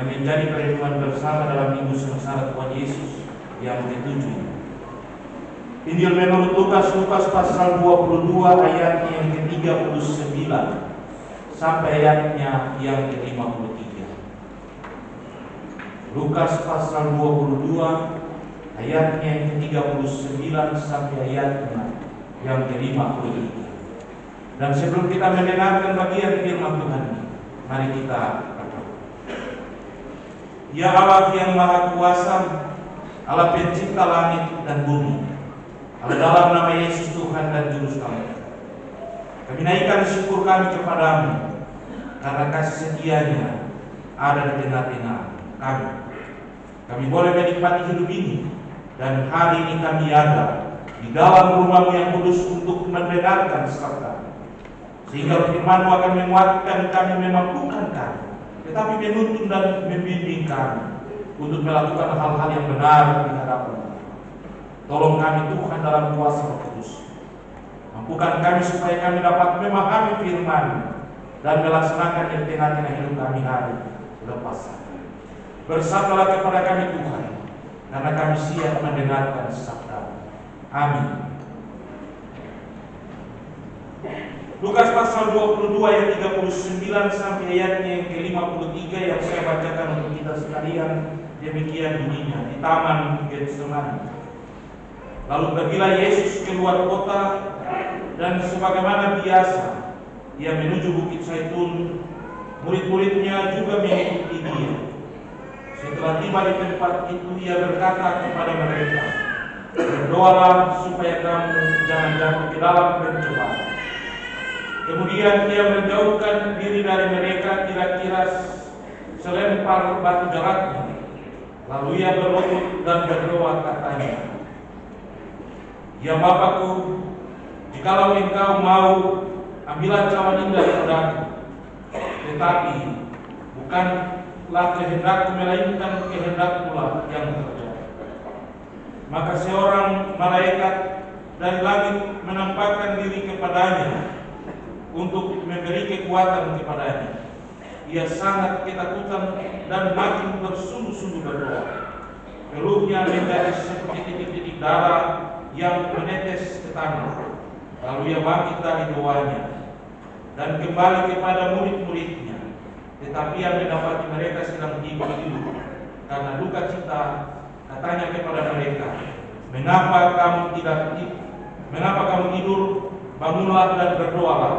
yang menjadi perenungan bersama dalam Minggu Sengsara Tuhan Yesus yang ke-7. Injil menurut Lukas pasal 22 ayatnya yang ke-39 sampai ayatnya yang ke-53. Lukas pasal 22 ayatnya yang ke-39 sampai ayatnya yang ke-53. Dan sebelum kita mendengarkan bagian firman Tuhan, mari kita berdoa. Ya Allah yang Maha Kuasa, Allah pencipta langit dan bumi, Allah dalam nama Yesus Tuhan dan Juru Selamat, kami naikkan syukur kami kepadamu karena kasih setia-Nya ada di tengah-tengah kami. Kami boleh menikmati hidup ini, dan hari ini kami ada di dalam rumah-Mu yang kudus untuk mendengarkan sabda, sehingga firman-Mu akan menguatkan kami, memampukan kami, tetapi menuntun dan membimbing kami untuk melakukan hal-hal yang benar di hadapan-Mu. Tolong kami Tuhan dalam kuasa Roh Kudus. Mampukan kami supaya kami dapat memahami firman dan melaksanakan di tengah-tengah hidup kami hari lepas hari. Bersabdalah kepada kami Tuhan, karena kami siap mendengarkan sabda. Amin. Lukas pasal 22 ayat 39 sampai ayatnya yang ke-53 yang saya bacakan untuk kita sekalian. Demikian bunyinya di Taman Getsemani. Lalu pergilah Yesus keluar kota, dan sebagaimana biasa Ia menuju Bukit Zaitun. Murid-muridnya juga mengikuti Dia. Setelah tiba di tempat itu, Ia berkata kepada mereka, "Berdoalah supaya kamu jangan jatuh ke dalam pencobaan." Kemudian Ia menjauhkan diri dari mereka kira-kira selempar batu jaraknya. Lalu Ia berlutut dan berdoa, katanya, "Ya Bapakku, jikalau Engkau mau, ambillah cawan ini daripadaku. Tetapi bukanlah kehendakku, melainkan kehendak-Mu yang terjadi." Maka seorang malaikat dari langit menampakkan diri kepadanya untuk memberi kekuatan kepadanya. Ia sangat ketakutan dan makin bersungguh-sungguh berdoa. Peluhnya menjadi seperti titik-titik darah yang menetes ke tanah. Lalu Ia bangkit dari doanya dan kembali kepada murid-muridnya. Tetapi Ia mendapati mereka sedang tidur karena duka cita. Katanya kepada mereka, mengapa kamu tidur? Bangunlah dan berdoalah,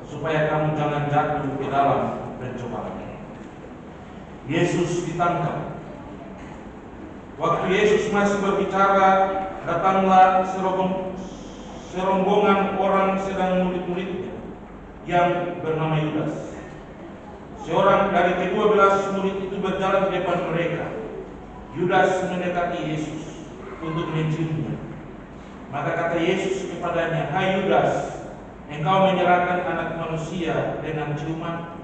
supaya kamu jangan jatuh ke dalam pencobaan." Yesus ditangkap. Waktu Yesus masih berbicara, datanglah serombongan orang sedang murid-muridnya yang bernama Yudas. Seorang dari ke-12 murid itu berjalan di depan mereka. Yudas mendekati Yesus untuk menciumnya. Maka kata Yesus kepadanya, "Hai Yudas, engkau menyerahkan Anak Manusia dengan ciuman?"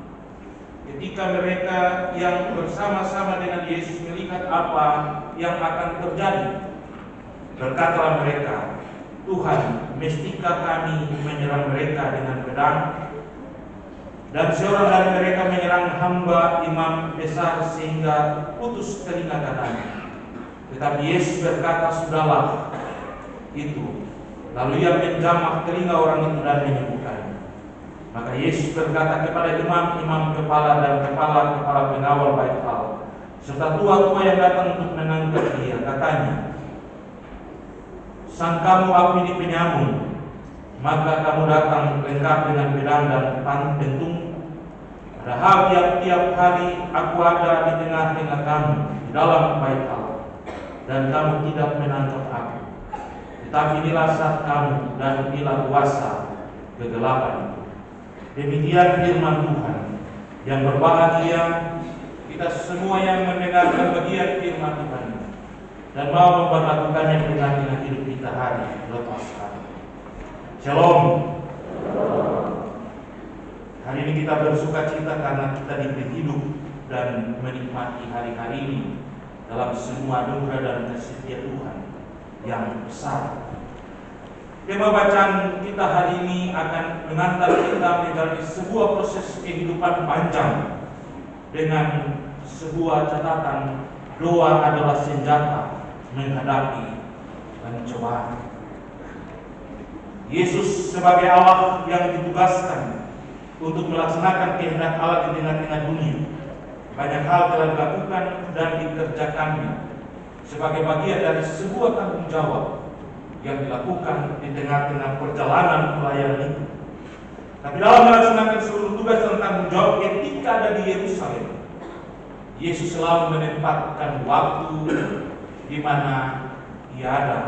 Ketika mereka yang bersama-sama dengan Yesus melihat apa yang akan terjadi, berkatalah mereka, "Tuhan, mestikah kami menyerang mereka dengan pedang?" Dan seorang dari mereka menyerang hamba imam besar sehingga putus telinga kanannya. Tetapi Yesus berkata, "Sudahlah itu." Lalu Ia menjamah telinga orang itu dan menyembuhkannya. Maka Yesus berkata kepada imam-imam kepala dan kepala-kepala pengawal bait Allah, serta tua-tua yang datang untuk menangkap Dia, katanya, "Sangkamu aku ini penyamun, maka kamu datang lengkap dengan pedang dan pentung. Padahal tiap-tiap hari aku ada di tengah-tengah kamu di dalam bait Allah, dan kamu tidak menangkap aku. Tetapi inilah saat kamu, dan inilah kuasa kegelapan." Demikian firman Tuhan. Yang berbahagia kita semua yang mendengarkan bagian firman Tuhan dan mau memperlakukannya di tengah-tengah hidup kita hari lepas hari. Shalom. Hari ini kita bersuka cita karena kita diberi hidup dan menikmati hari-hari ini dalam semua anugerah dan kasih Tuhan yang besar. Tema bacaan kita hari ini akan mengantar kita menjalani sebuah proses kehidupan panjang dengan sebuah catatan, doa adalah senjata menghadapi pencobaan. Yesus sebagai Allah yang ditugaskan untuk melaksanakan kehendak Allah di tengah-tengah dunia, banyak hal telah dilakukan dan dikerjakannya sebagai bagian dari sebuah tanggung jawab yang dilakukan di tengah-tengah perjalanan pelayanan itu. Tapi dalam melaksanakan seluruh tugas dan tanggung jawab ketika ada di Yerusalem, Yesus selalu menempatkan waktu di mana ia ada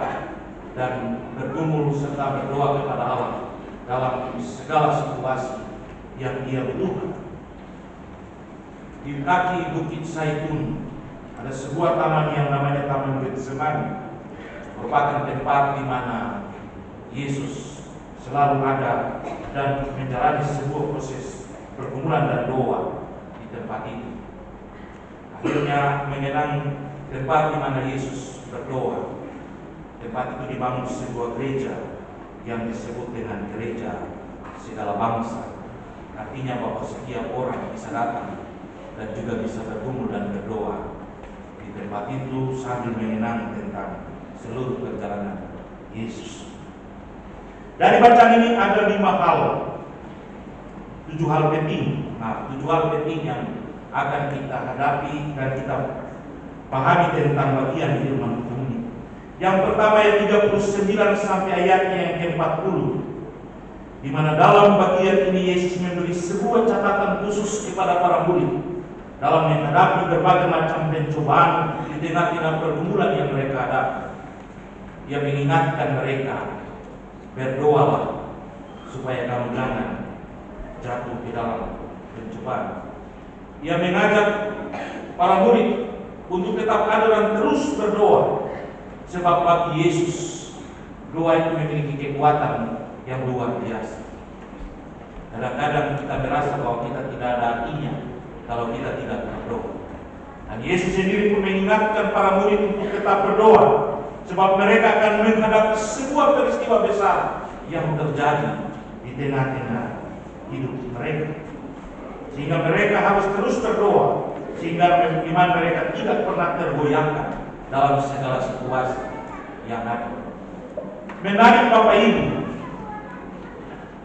dan bergumul serta berdoa kepada Allah dalam segala situasi yang ia butuhkan. Di kaki Bukit Zaitun ada sebuah taman yang namanya Taman Getsemani, merupakan tempat di mana Yesus selalu ada dan menjalani sebuah proses pergumulan dan doa di tempat itu. Akhirnya mengenang tempat di mana Yesus berdoa. Tempat itu dibangun sebuah gereja yang disebut dengan gereja segala bangsa. Artinya bahwa setiap orang bisa datang dan juga bisa bergumul dan berdoa di tempat itu sambil mengenang tentang seluruh perjalanan Yesus. Dari bacaan ini ada 5 hal, 7 hal penting. 7 hal penting yang akan kita hadapi dan kita pahami tentang bagian firman Tuhan ini. Yang pertama ayat 39 sampai ayatnya yang ke-40, di mana dalam bagian ini Yesus memberi sebuah catatan khusus kepada para murid dalam menghadapi berbagai macam pencobaan di tengah-tengah pergumulan yang mereka hadapi. Ia mengingatkan mereka, berdoalah supaya kamu jangan jatuh di dalam pencobaan. Ia mengajak para murid untuk tetap ada dan terus berdoa, sebab bagi Yesus doa itu memiliki kekuatan yang luar biasa. Kadang-kadang kita merasa bahwa kita tidak ada artinya kalau kita tidak berdoa. Dan Yesus sendiri pun mengingatkan para murid untuk tetap berdoa, sebab mereka akan menghadapi sebuah peristiwa besar yang terjadi di tengah-tengah hidup mereka. Sehingga mereka harus terus berdoa, sehingga iman mereka tidak pernah tergoyahkan dalam segala situasi yang ada. Menarik Bapak Ibu,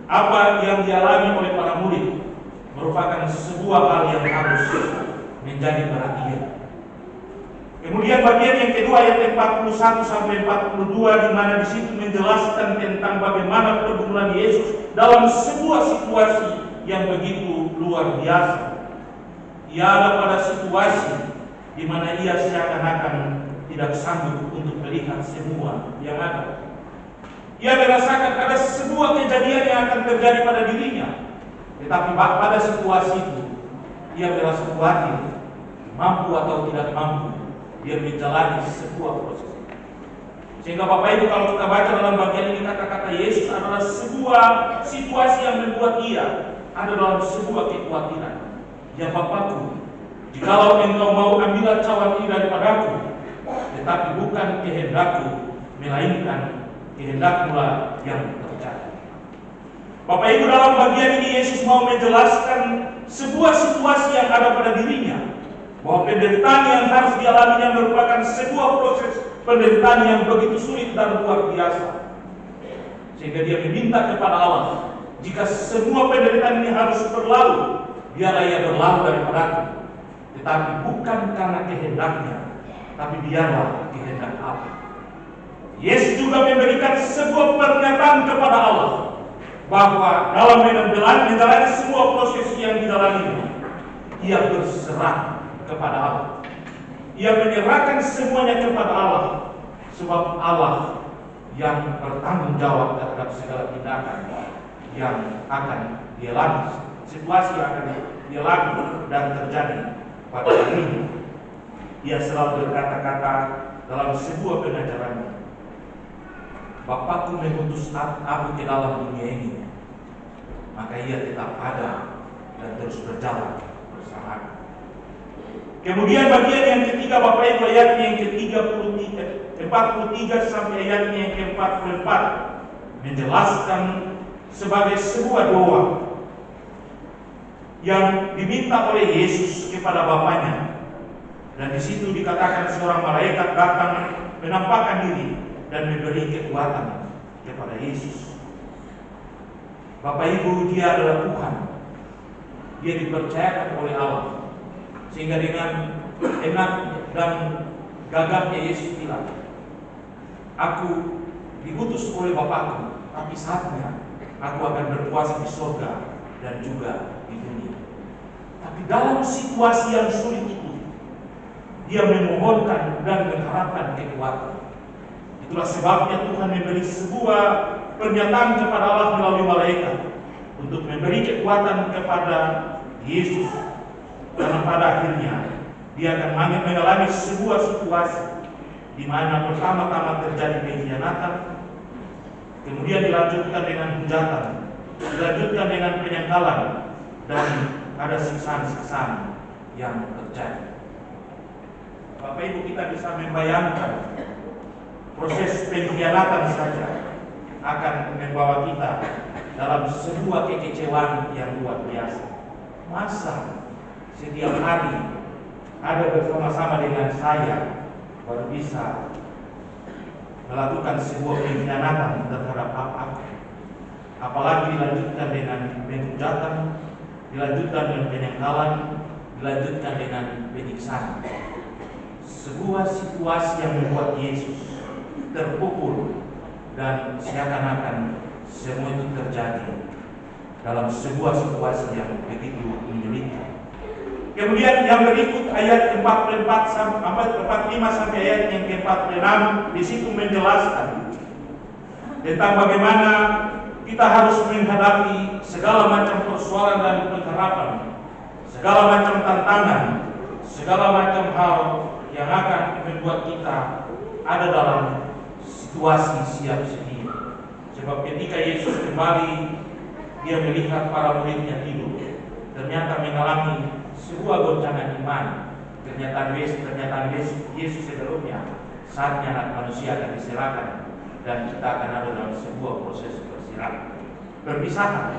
apa yang dialami oleh para murid merupakan sebuah hal yang harus menjadi perhatian. Kemudian bagian yang kedua ayat 41 sampai 42, di mana di situ menjelaskan tentang bagaimana pergumulan Yesus dalam sebuah situasi yang begitu luar biasa. Ia ada pada situasi di mana ia seakan-akan tidak sanggup untuk melihat semua yang ada. Ia merasakan ada sebuah kejadian yang akan terjadi pada dirinya, tetapi pada situasi itu ia merasa khawatir, mampu atau tidak mampu dia menjalani sebuah proses. Sehingga Bapak Ibu, kalau kita baca dalam bagian ini, kata-kata Yesus adalah sebuah situasi yang membuat ia ada dalam sebuah kekhawatiran. Ya Bapakku, jikalau engkau mau ambil cawan ini daripadaku, tetapi bukan kehendakku, melainkan kehendakmu lah yang terjadi. Bapak Ibu, dalam bagian ini Yesus mau menjelaskan sebuah situasi yang ada pada dirinya, bahwa penderitaan yang harus dialaminya merupakan sebuah proses penderitaan yang begitu sulit dan luar biasa. Sehingga dia meminta kepada Allah, jika semua penderitaan ini harus berlalu, biarlah ia berlalu daripadaku, tetapi bukan karena kehendaknya, tapi biarlah kehendak Allah. Yesus juga memberikan sebuah pernyataan kepada Allah, bahwa dalam menjalani semua proses yang dijalaninya, ia berserah kepada Allah. Ia menyerahkan semuanya kepada Allah, sebab Allah yang bertanggung jawab terhadap segala tindakan yang akan dia lakukan, situasi yang akan dia lakukan dan terjadi pada dirinya. Ia selalu berkata-kata dalam sebuah pengajarannya, Bapakku mengutus aku ke dalam dunia ini, maka ia tetap ada dan terus berjalan bersama. Kemudian bagian yang ketiga Bapak Ibu, ayatnya yang ke-43 sampai ayatnya yang ke-44 menjelaskan sebagai sebuah doa yang diminta oleh Yesus kepada Bapaknya Dan di situ dikatakan seorang malaikat datang menampakkan diri dan memberi kekuatan kepada Yesus. Bapak Ibu, dia adalah Tuhan. Dia dipercayakan oleh Allah. Sehingga dengan enak dan gagapnya Yesus bilang, aku diutus oleh Bapakku, tapi saatnya aku akan berkuasa di surga dan juga di dunia. Tapi dalam situasi yang sulit itu, dia memohonkan dan mengharapkan kekuatan. Itulah sebabnya Tuhan memberi sebuah pernyataan kepada Allah melalui malaikat untuk memberi kekuatan kepada Yesus. Karena pada akhirnya dia akan mengalami sebuah situasi di mana pertama-tama terjadi pengkhianatan, kemudian dilanjutkan dengan hujatan, dilanjutkan dengan penyangkalan, dan ada siksaan-siksaan yang terjadi. Bapak Ibu, kita bisa membayangkan proses pengkhianatan saja akan membawa kita dalam sebuah kekecewaan yang luar biasa. Masa setiap hari ada bersama-sama dengan saya baru bisa melakukan sebuah pengkhianatan terhadap aku. Apalagi dilanjutkan dengan penghujatan, dilanjutkan dengan penyangkalan, dilanjutkan dengan penyiksaan. Sebuah situasi yang membuat Yesus terpukul dan seakan-akan semua itu terjadi dalam sebuah situasi yang begitu menyulitkan. Kemudian yang berikut ayat 45 sampai ayat yang ke-46, di situ menjelaskan tentang bagaimana kita harus menghadapi segala macam persoalan dan pengharapan, segala macam tantangan, segala macam hal yang akan membuat kita ada dalam situasi siap sedia. Sebab ketika Yesus kembali, dia melihat para muridnya tidur, ternyata mengalami sebuah goncangan iman. Pernyataan Yesus sebelumnya, saatnya anak manusia akan diserahkan dan kita akan ada dalam sebuah proses perpisahan.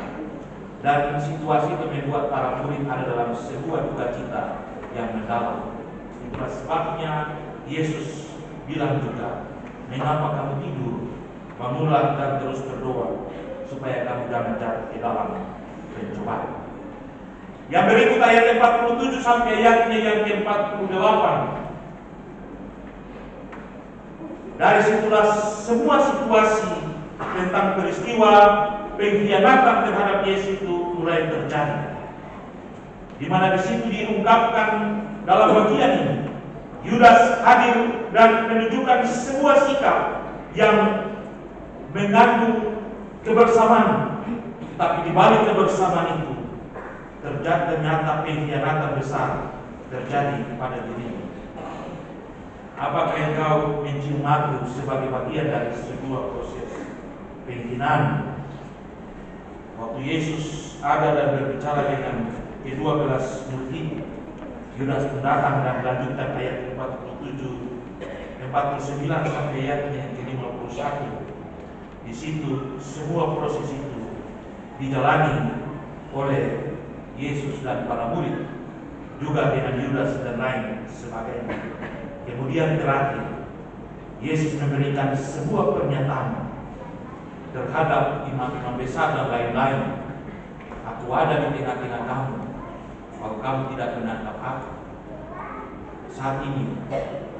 Dan situasi itu membuat para murid ada dalam sebuah duka cita yang mendalam. Itulah sebabnya Yesus bilang juga, mengapa kamu tidur? Bangunlah dan terus berdoa supaya kamu jangan jatuh ke dalam pencobaan. Yang berikut ayat 47 sampai ayatnya yang ke-48. Dari situlah semua situasi tentang peristiwa pengkhianatan terhadap Yesus itu mulai terjadi. Di mana di situ diungkapkan dalam bagian ini, Yudas hadir dan menunjukkan sebuah sikap yang mengandung kebersamaan. Tapi di balik kebersamaan itu ternyata pengkhianatan besar terjadi pada dirinya. Apakah engkau mencium aku sebagai bagian dari sebuah proses penghinaan? Waktu Yesus ada dan berbicara dengan ke-12 murid itu, Yudas datang dan melanjutkan ayat 47, 49 sampai ayatnya ke-51. Di situ semua proses itu dijalani oleh Yesus dan para murid, juga dengan Yudas dan lain sebagainya. Kemudian terakhir, Yesus memberikan sebuah pernyataan terhadap imam-imam besar dan lain-lain. Aku ada di tengah-tengah kamu, kalau kamu tidak menangkap aku. Saat ini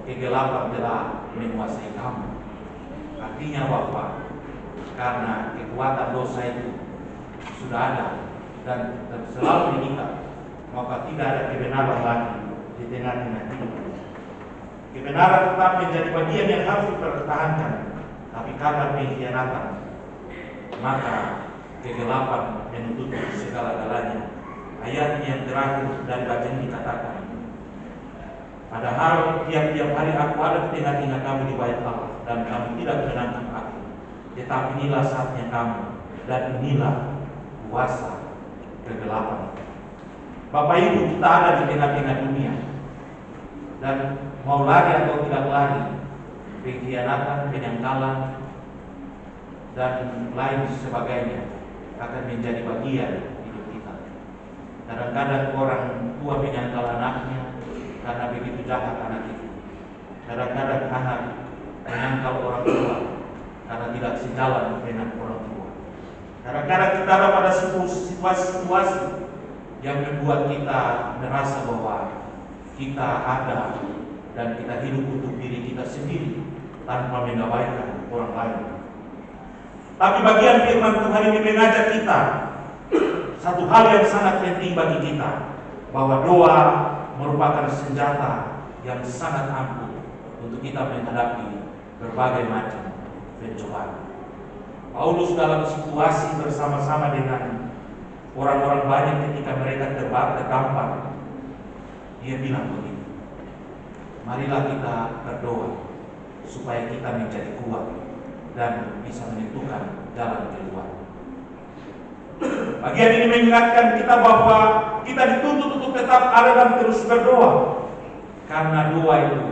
kegelapan telah menguasai kamu. Artinya bahwa karena kekuatan dosa itu sudah ada dan selalu mengikat, maka tidak ada kebenaran lagi di tengah-tengah kita. Kebenaran tetap menjadi bagian yang harus dipertahankan, tapi karena pengkhianatan, maka kegelapan menutupi segala-galanya. Ayat yang terakhir dari bacaan dikatakan, padahal tiap-tiap hari aku ada di tengah-tengah kamu di bait Allah, dan kamu tidak menangkap aku. Tetapi inilah saatnya kamu, dan inilah kuasa kegelapan. Bapak Ibu, kita ada di tengah-tengah dunia, dan mau lari atau tidak lari, pengkhianatan, penyangkalan, dan lain sebagainya akan menjadi bagian hidup kita. Kadang-kadang orang tua menyangkal anaknya, karena begitu jahat anak itu. Kadang-kadang anak menyangkal orang tua karena tidak sejalan dengan orang tua. Kadang-kadang kita ada pada situasi yang membuat kita merasa bahwa kita ada dan kita hidup untuk diri kita sendiri tanpa mengabaikan orang lain. Tapi bagian firman Tuhan ini mengajak kita satu hal yang sangat penting bagi kita, bahwa doa merupakan senjata yang sangat ampuh untuk kita menghadapi berbagai macam pencobaan. Paulus dalam situasi bersama-sama dengan orang-orang banyak ketika mereka terdampar, dia bilang begini, marilah kita berdoa supaya kita menjadi kuat dan bisa menentukan jalan keluar. Bagian ini mengingatkan kita bahwa kita dituntut untuk tetap ada dan terus berdoa, karena doa itu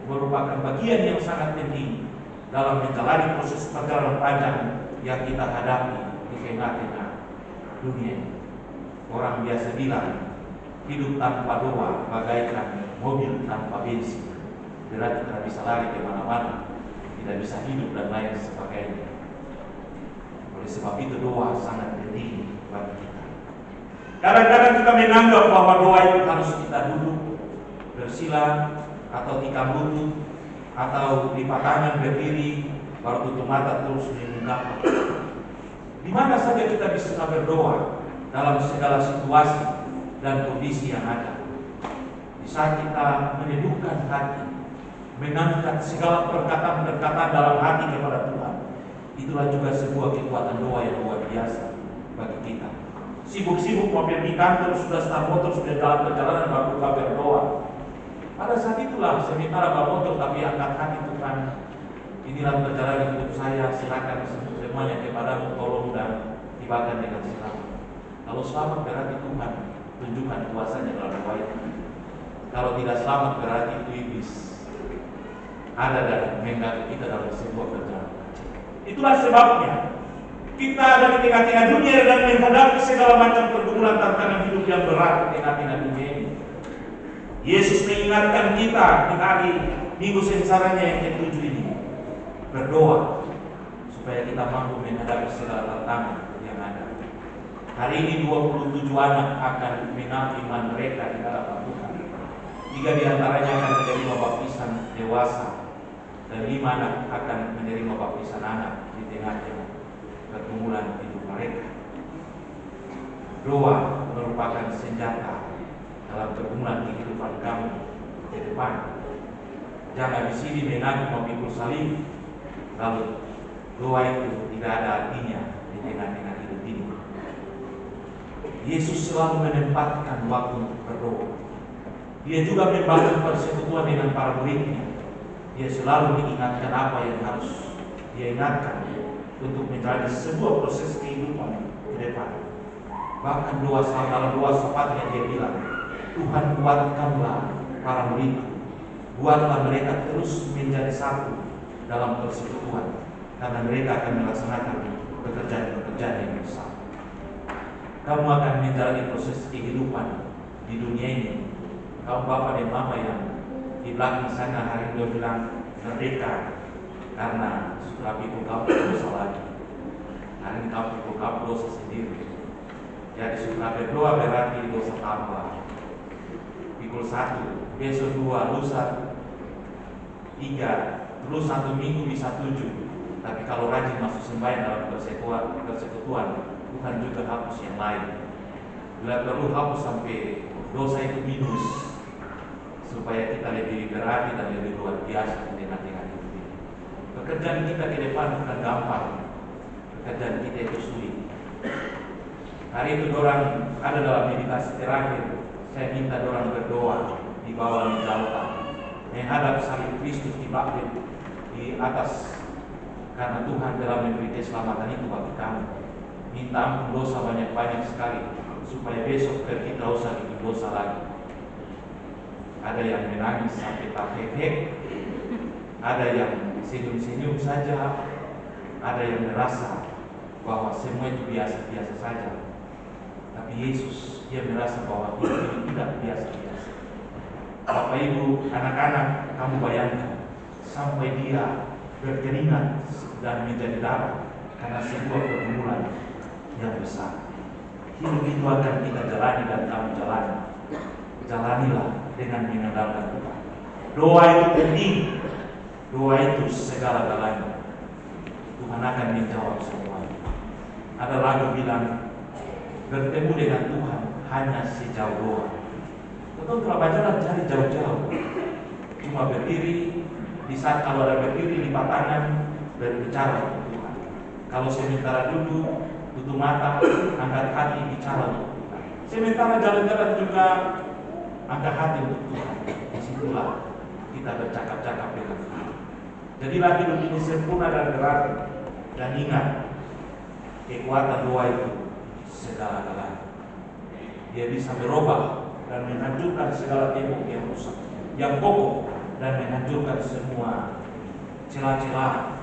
merupakan bagian yang sangat penting dalam menjalani proses perjalanan panjang yang kita hadapi di tengah-tengah dunia. Orang biasa bilang hidup tanpa doa bagaikan mobil tanpa bensin, berarti tidak bisa lari kemana-mana, tidak bisa hidup dan lain sebagainya. Oleh sebab itu doa sangat penting bagi kita. Kadang-kadang kita menganggap bahwa doa itu harus kita duduk bersila atau tikam lutut atau lipat tangan berdiri baru tutup mata terus mengungkapkan. Di mana saja kita bisa berdoa dalam segala situasi dan kondisi yang ada. Di saat kita meneduhkan hati, mengangkat segala perkataan-perkataan dalam hati kepada Tuhan, itulah juga sebuah kekuatan doa yang luar biasa bagi kita. Sibuk-sibuk mau pergi kantor, sudah start motor, sudah dalam perjalanan baru buka berdoa. Pada saat itulah sementara bawa motor tapi angkat hati, Tuhan, inilah perjalanan hidup saya, silakan semuanya kepadamu, tolong dan tibakan dengan selamat. Kalau selamat berarti Tuhan tunjukkan kuasanya dalam doa itu. Kalau tidak selamat berarti itu iblis ada dan mengganggu kita dalam sebuah perjalanan. Itulah sebabnya kita ada di tengah-tengah dunia dan menghadapi segala macam pergumulan tantangan hidup yang berat di tengah-tengah dunia ini. Yesus mengingatkan kita di hari Minggu sengsaranya yang ke-7 ini, berdoa supaya kita mampu menghadapi segala tantangan yang ada. Hari ini 27 anak akan mengenal iman mereka di dalam Tuhan. 3 di antaranya akan menerima baptisan dewasa dan 5 anak akan menerima baptisan anak di tengah-tengah pergumulan hidup mereka. Doa merupakan senjata dalam pergumulan kehidupan kamu ke depan. Jangan di sini mengaku memikul salib, lalu doa itu tidak ada artinya di tengah-tengah hidup ini. Yesus selalu menempatkan waktu untuk berdoa. Dia juga membangun persekutuan dengan para muridnya. Dia selalu mengingatkan apa yang harus dia ingatkan untuk menjalani sebuah proses kehidupan ke depan. Bahkan dalam doa sepatnya dia bilang, Tuhan kuatkanlah para murid, buatlah mereka terus menjadi satu dalam persekutuan, karena mereka akan melaksanakan pekerjaan-pekerjaan yang besar. Kamu akan menjalani proses kehidupan di dunia ini. Kamu bapak dan mama yang di belakang sana hari ini bilang merdeka karena sudah pikul kamu dosa lagi. Hari ini kamu pikul kamu dosa sendiri. Jadi sudah berdoa berarti dosa tambah. Pikul 1, besok 2, lusa 3, terus 1 minggu bisa 7. Tapi kalau rajin masuk sembahyang dalam persekutuan, Tuhan juga hapus yang lain. Bila perlu hapus sampai dosa itu minus, supaya kita lebih berarti dan lebih luar biasa di tengah-tengah hidup ini. Pekerjaan kita ke depan bukan gampang, pekerjaan kita itu sulit. Hari itu dorang ada dalam meditasi terakhir, saya minta dorang berdoa di bawah menjauhkan, menghadap salib Kristus di atas, karena Tuhan telah memberi keselamatan itu bagi kamu. Minta ampun dosa banyak-banyak sekali, supaya besok kita tidak usah bikin dosa lagi. Ada yang menangis sampai tak hek-hek, ada yang senyum-senyum saja, ada yang merasa bahwa semua itu biasa-biasa saja. Tapi Yesus, dia merasa bahwa hidup ini tidak biasa-biasa. Bapak Ibu, anak-anak, kamu bayangkan sampai dia berkeringat dan menjadi darah karena sebuah pergumulan yang besar. Hidup itu akan kita jalani dan kamu jalani. Jalanilah dengan mengandalkan Tuhan. Doa itu penting. Doa itu segala-galanya. Tuhan akan menjawab semuanya. Ada lagu bilang, bertemu dengan Tuhan hanya sejauh doa. Betul, kalau jalan cari jauh-jauh. Cuma berdiri, di saat kalau ada berdiri lipat tangan, berbicara dengan Tuhan. Kalau sementara duduk, tutup mata, angkat hati, bicara dengan Tuhan. Sementara jalan-jalan juga, angkat hati untuk Tuhan. Disitulah kita bercakap-cakap dengan Tuhan. Jadilah hidup ini sempurna dan berarti. Dan ingat, kekuatan doa itu segala-galanya. Dia bisa berubah dan menghancurkan segala tembok yang rusak, yang kokoh, dan menghancurkan semua celah-celah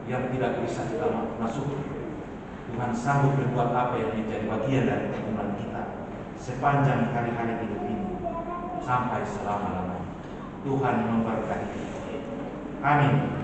yang tidak bisa kita masuk. Tuhan sanggup berbuat apa yang menjadi bagian dari pergumulan kita sepanjang hari-hari hidup ini sampai selama-lamanya. Tuhan memberkati. Amin.